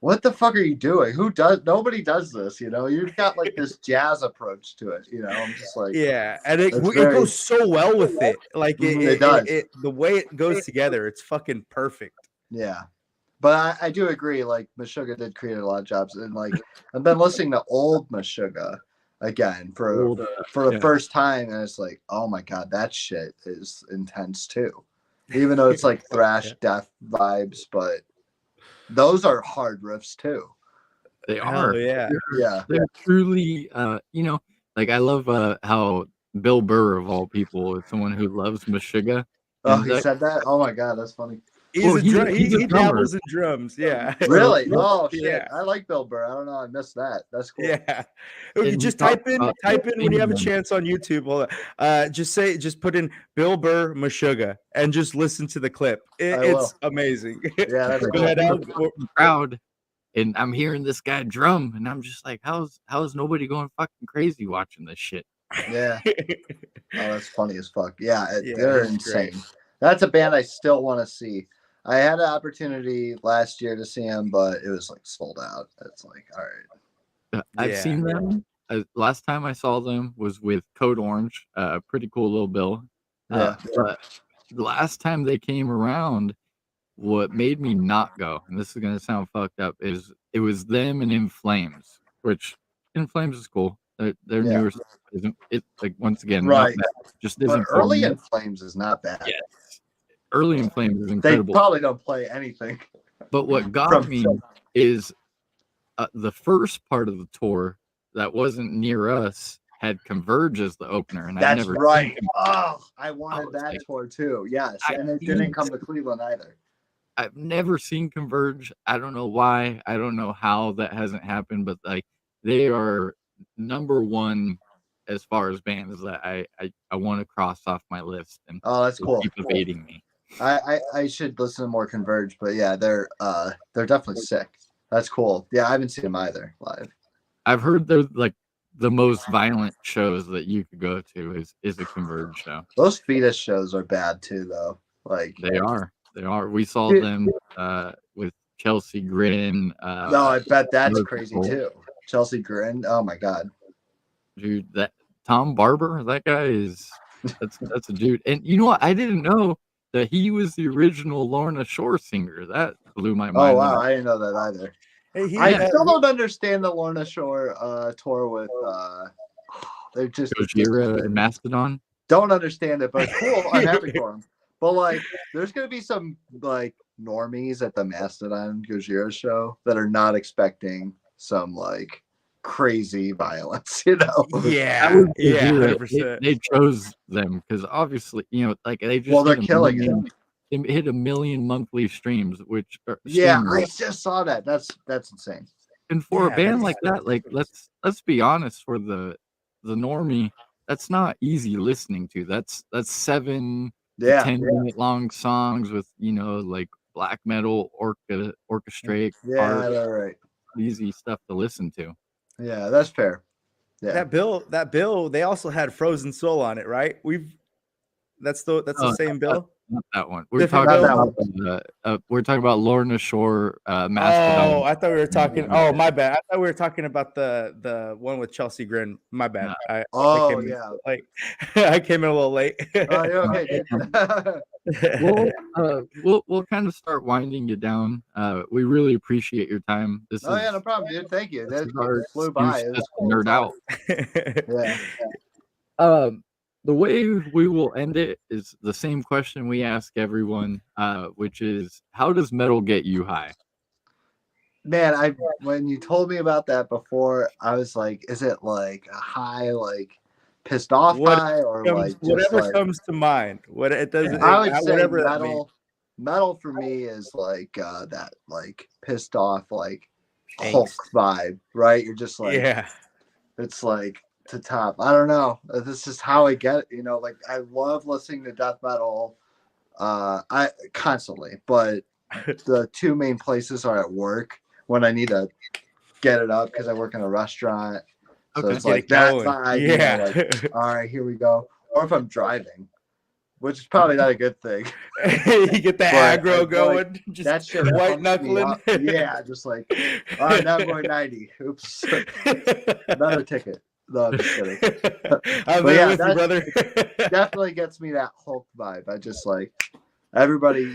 what the fuck are you doing? Who does? Nobody does this. You've got like this jazz approach to it. I'm just like, Yeah, and it It's very- goes so well with it. Like It does. the way it goes together, it's fucking perfect. yeah. But I do agree. Like Meshuggah did create a lot of jobs, and like I've been listening to old Meshuggah again for the first time, and it's like, oh my god, that shit is intense too. Even though it's like thrash death vibes, but those are hard riffs too. They Hell are. yeah. They're truly, like I love how Bill Burr of all people is someone who loves Meshuggah. Oh, And he said that? Oh my god, that's funny. He's a he's a he drummer. dabbles in drums. Yeah. Really? Oh shit. Yeah. I like Bill Burr. I don't know. I missed that. That's cool. Yeah. And Okay, he just talked type in about when you have a England. chance on YouTube. Hold on. Just put in Bill Burr Meshuggah and just listen to the clip. It's amazing. Yeah, that's Go cool. ahead, Al. Crowd, and I'm hearing this guy drum, and I'm just like, how's nobody going fucking crazy watching this shit? Yeah. Oh, that's funny as fuck. Yeah, Yeah, they're he's insane. great. That's a band I still want to see. I had an opportunity last year to see him, but it was like sold out. It's like, all right. I've Yeah. seen them. Last time I saw them was with Code Orange, pretty cool little bill. Yeah. But the last time they came around, what made me not go, and this is gonna sound fucked up, is it was them and In Flames, which In Flames is cool. Their Yeah. newer stuff isn't it like once again Right. not bad, just But isn't early for me. in Flames is not bad. Yes. Early In Flames is They incredible. probably don't play anything. But what got From- me is the first part of the tour that wasn't near us had Converge as the opener, and I'd That's never right. seen Oh, I wanted was that like- tour too. Yes. I And it seen didn't come to Cleveland either. I've never seen Converge. I don't know why. I don't know how that hasn't happened, but like they are number one as far as bands that I want to cross off my list, and Oh, that's they cool. keep evading me. I should listen to more Converge, but yeah, they're definitely sick. That's cool. Yeah, I haven't seen them either live. I've heard they're like the most violent shows that you could go to is a Converge show. Those fetus shows are bad too, though. Like They are. We saw Dude. them with Chelsea Grin. no, I bet that's Those crazy people. too. Chelsea Grin. Oh my god. Dude, that Tom Barber, that guy is that's a dude. And you know what? I didn't know that he was the original Lorna Shore singer. That blew my mind. Oh wow, I didn't know that either. Hey, I still don't understand the Lorna Shore tour with they're just Gojira and Mastodon. don't understand it, but cool. I'm happy for them. But like, there's gonna be some like normies at the Mastodon Gojira show that are not expecting some like crazy violence. Yeah, That was yeah, Gojira. 100%. They chose them because obviously, like they just Well, they're hit a killing million- They hit 1 million monthly streams, which are Yeah, streamers. I just saw that. That's insane. And for Yeah, a band that's- like that, like let's be honest, for the normie, that's not easy listening to. That's 7 to Yeah, 10-minute long songs with like black metal orchestrate yeah, art, right. easy stuff to listen to. Yeah, that's fair. Yeah, That bill, they also had Frozen Soul on it, right? That's the Oh, same bill. not that one. We're Different talking Not bill? about we're talking about Lorna Shore, Mastodon. Oh, I thought we were talking. Oh, my bad. I thought we were talking about the one with Chelsea Grin. My bad. No. I Oh came in yeah. late. I came in a little late. Oh, you're okay, dude. We'll kind of start winding you down. We really appreciate your time. This Oh is yeah, no problem, dude. Thank you. this That is our flew by. excuse It was just to cool to nerd talk. out. Yeah. The way we will end it is the same question we ask everyone, which is, how does metal get you high? Man, when you told me about that before, I was like, is it like a high, like pissed off What high, or like just whatever like comes to mind. What it doesn't. I would say Whatever that means. metal for me is like that like pissed off like Hulk Angst. vibe, right? You're just like Yeah. it's like to top. I don't know. This is how I get it, like I love listening to death metal I constantly, but the two main places are at work when I need to get it up because I work in a restaurant. So Okay. it's Get like it that going. vibe, Yeah. like, all right, here we go. Or if I'm driving, which is probably not a good thing. You get the But I aggro feel going, like just that shit white pumps me knuckling. up. Yeah, just like, all right, now I'm going 90. Oops. Another ticket. No, I'm just kidding. I'm But there yeah, with you, that brother. definitely gets me that Hulk vibe. I just like everybody,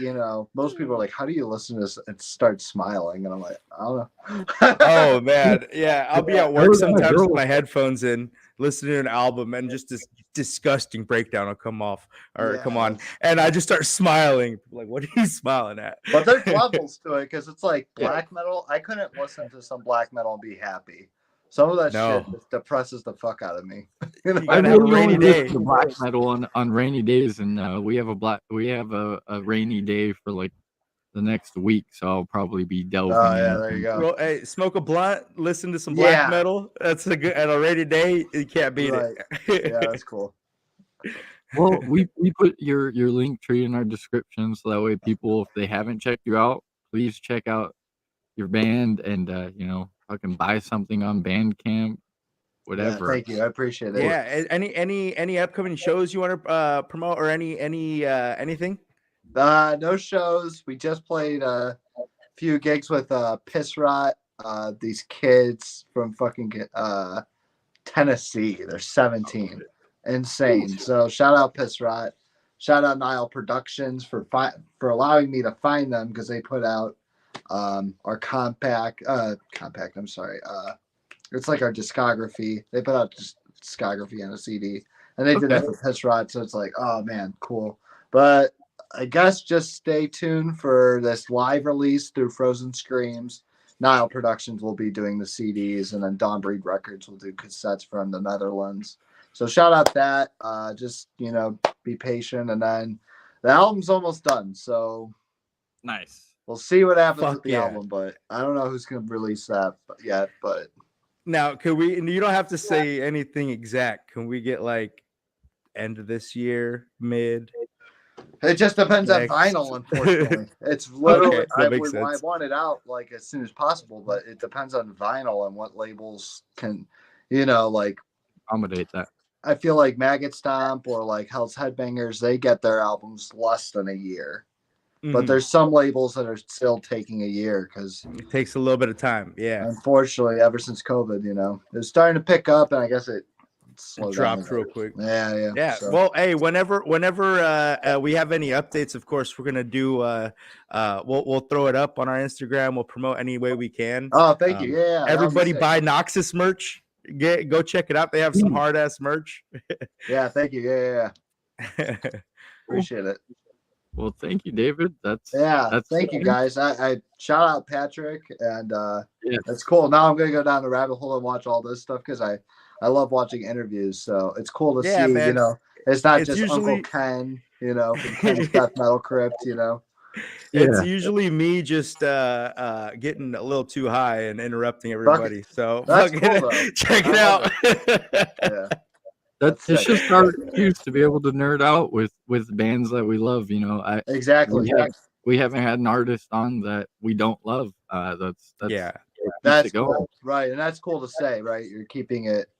most people are like, how do you listen to this and start smiling? And I'm like, I don't know. Oh man, yeah. I'll be at That work was my sometimes with girl. my headphones in, listening to an album, and just this disgusting breakdown will come off or come on, and I just start smiling. Like, what are you smiling at? But there's levels to it because it's like Yeah. black metal. I couldn't listen to some black metal and be happy. Some of that No. shit just depresses the fuck out of me. You I gotta have a really rainy only listen day. to black metal on rainy days, and we have a rainy day for like the next week, so I'll probably be delving Oh yeah, in. there you go. Well, hey, smoke a blunt, listen to some black metal. That's a good. And a rainy day, you can't beat Right. it. Yeah, that's cool. Well, we put your link tree in our description, so that way people, if they haven't checked you out, please check out your band and fucking buy something on Bandcamp, Yeah, whatever. thank you. I appreciate it. Yeah. Any upcoming shows you want to promote or anything? No shows. We just played a few gigs with Piss Rot. These kids from fucking Tennessee. They're 17. Insane. So shout out Piss Rot. Shout out Nile Productions for allowing me to find them because they put out our compact. I'm sorry. It's like our discography. They put out discography on a CD, and they did that for Piss Rot. So it's like, oh man, cool. But I guess just stay tuned for this live release through Frozen Screams. Nile Productions will be doing the CDs, and then Dawn Breed Records will do cassettes from the Netherlands. So shout out that. Just be patient, and then the album's almost done. So Nice. we'll see what happens Fuck with the yeah. album, but I don't know who's gonna release that yet. But Now, can we? And you don't have to say anything exact. Can we get like end of this year, mid? it just depends on Next. vinyl, unfortunately. It's literally Okay, that makes I sense. want it out like as soon as possible, but it depends on vinyl and what labels can, like Accommodate that. I feel like Maggot Stomp or like Hell's Headbangers, they get their albums less than a year. But Mhm. there's some labels that are still taking a year because It takes a little bit of time. Yeah. unfortunately, ever since COVID, it's starting to pick up, and I guess it slowed Dropped down. real quick. Yeah. Yeah. So. Well, hey, whenever we have any updates, of course, we're gonna do. We'll throw it up on our Instagram. We'll promote any way we can. Oh, thank you. Yeah. Everybody buy Noxis merch. Go check it out. They have some hard ass merch. Yeah. Thank you. Yeah. Appreciate it. Well, thank you, David. That's thank you guys. I shout out Patrick, and Yeah. that's cool. Now I'm gonna go down the rabbit hole and watch all this stuff because I love watching interviews. So it's cool to see. Man. It's not It's just usually- Uncle Ken, from Ken's Death Metal Crypt. It's usually me just getting a little too high and interrupting everybody. So That's cool, though. check it I out. love Yeah. It's sick. just our excuse to be able to nerd out with bands that we love. Exactly. We haven't had an artist on that we don't love. That's Yeah. That's cool. Right, and that's cool to say. Right, you're keeping it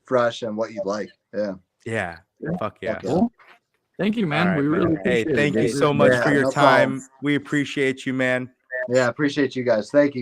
fresh and what you like. Yeah. Yeah. Fuck yeah. Fuck yeah. Well, Thank you, All man. right, We man. really Hey, appreciate it. thank you Great so listening. much Yeah, for your no time. problem. We appreciate you, man. Yeah, appreciate you guys. Thank you.